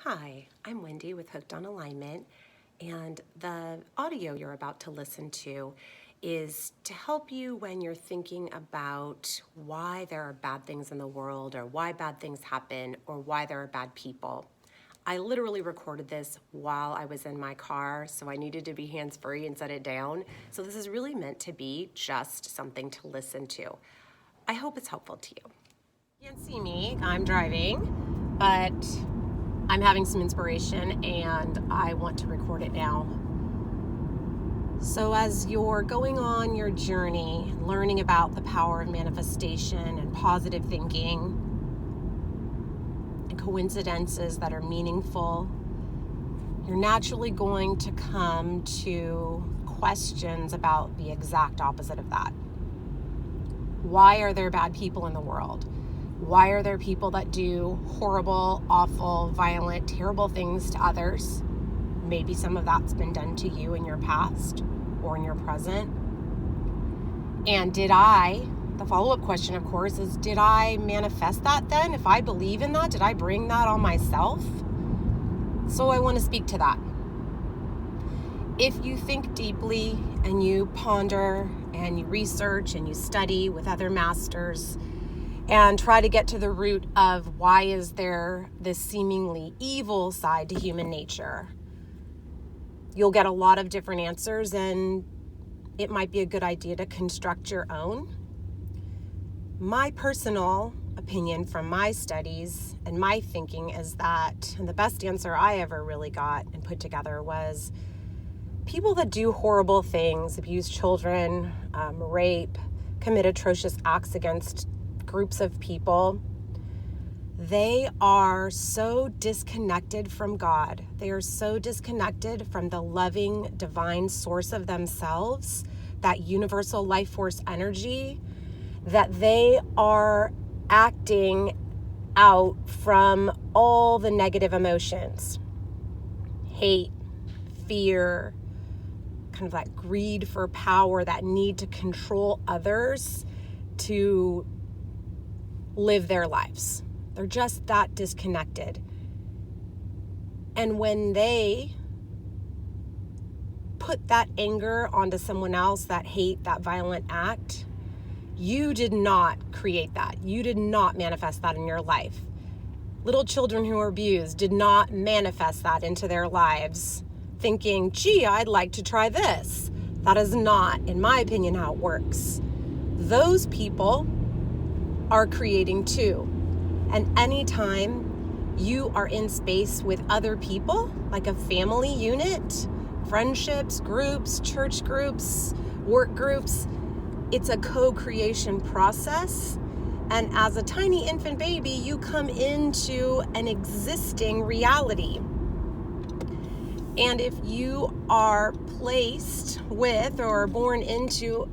Hi, I'm Wendy with Hooked on Alignment, and the audio you're about to listen to is to help you when you're thinking about why there are bad things in the world, or why bad things happen, or why there are bad people. I literally recorded this while I was in my car, so I needed to be hands-free and set it down. So this is really meant to be just something to listen to. I hope it's helpful to you. You can't see me, I'm driving, but I'm having some inspiration and I want to record it now. So as you're going on your journey, learning about the power of manifestation and positive thinking and coincidences that are meaningful, you're naturally going to come to questions about the exact opposite of that. Why are there bad people in the world? Why are there people that do horrible, awful, violent, terrible things to others? Maybe some of that's been done to you in your past or in your present. And the follow-up question, of course, is did I manifest that then? If I believe in that, did I bring that on myself? So I want to speak to that. If you think deeply and you ponder and you research and you study with other masters, and try to get to the root of why is there this seemingly evil side to human nature, you'll get a lot of different answers, and it might be a good idea to construct your own. My personal opinion from my studies and my thinking is that, and the best answer I ever really got and put together was people that do horrible things, abuse children, rape, commit atrocious acts against groups of people, they are so disconnected from God. They are so disconnected from the loving divine source of themselves, that universal life force energy, that they are acting out from all the negative emotions, hate, fear, kind of that greed for power, that need to control others to live their lives. They're just that disconnected. And when they put that anger onto someone else, that hate, that violent act, you did not create that. You did not manifest that in your life. Little children who are abused did not manifest that into their lives thinking, gee, I'd like to try this. That is not, in my opinion, how it works. Those people are creating too. And anytime you are in space with other people, like a family unit, friendships, groups, church groups, work groups, it's a co-creation process. And as a tiny infant baby, you come into an existing reality. And if you are placed with or born into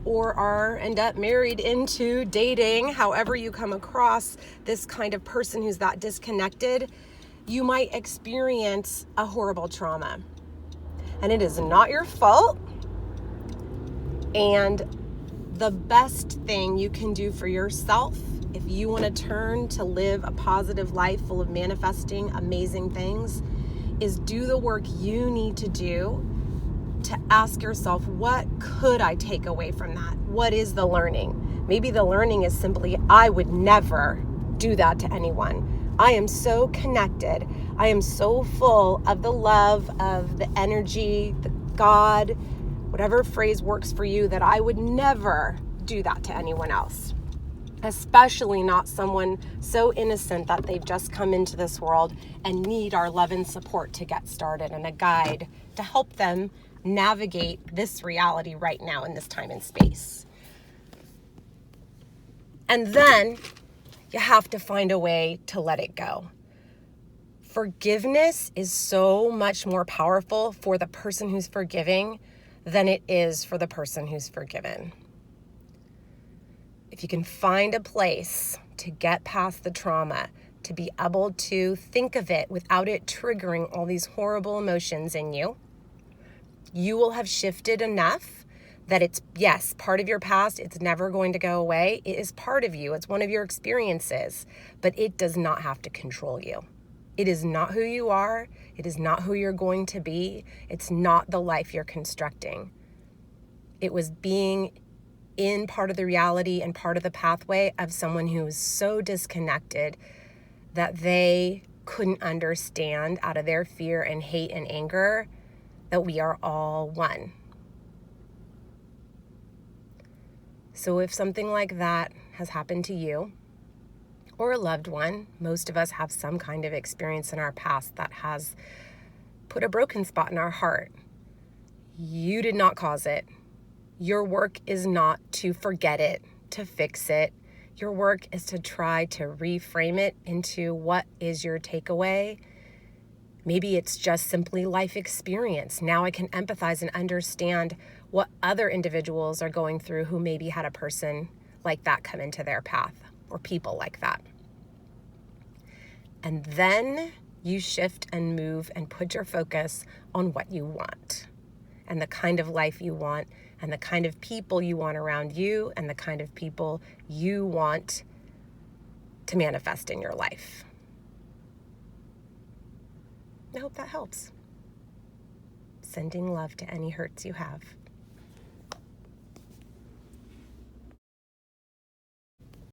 or end up married into, dating, however you come across this kind of person who's that disconnected, you might experience a horrible trauma. And it is not your fault. And the best thing you can do for yourself, if you want to turn to live a positive life full of manifesting amazing things, is do the work you need to do to ask yourself, what could I take away from that? What is the learning? Maybe the learning is simply, I would never do that to anyone. I am so connected. I am so full of the love, of the energy, the God, whatever phrase works for you, that I would never do that to anyone else. Especially not someone so innocent that they've just come into this world and need our love and support to get started, and a guide to help them navigate this reality right now in this time and space. And then you have to find a way to let it go. Forgiveness is so much more powerful for the person who's forgiving than it is for the person who's forgiven. If you can find a place to get past the trauma, to be able to think of it without it triggering all these horrible emotions in you, you will have shifted enough that it's, yes, part of your past. It's never going to go away. It is part of you. It's one of your experiences, but it does not have to control you. It is not who you are. It is not who you're going to be. It's not the life you're constructing. It was being in part of the reality and part of the pathway of someone who was so disconnected that they couldn't understand, out of their fear and hate and anger, that we are all one. So if something like that has happened to you or a loved one, most of us have some kind of experience in our past that has put a broken spot in our heart. You did not cause it. Your work is not to forget it, to fix it. Your work is to try to reframe it into what is your takeaway. Maybe it's just simply life experience. Now I can empathize and understand what other individuals are going through who maybe had a person like that come into their path, or people like that. And then you shift and move and put your focus on what you want and the kind of life you want and the kind of people you want around you and the kind of people you want to manifest in your life. I hope that helps. Sending love to any hurts you have.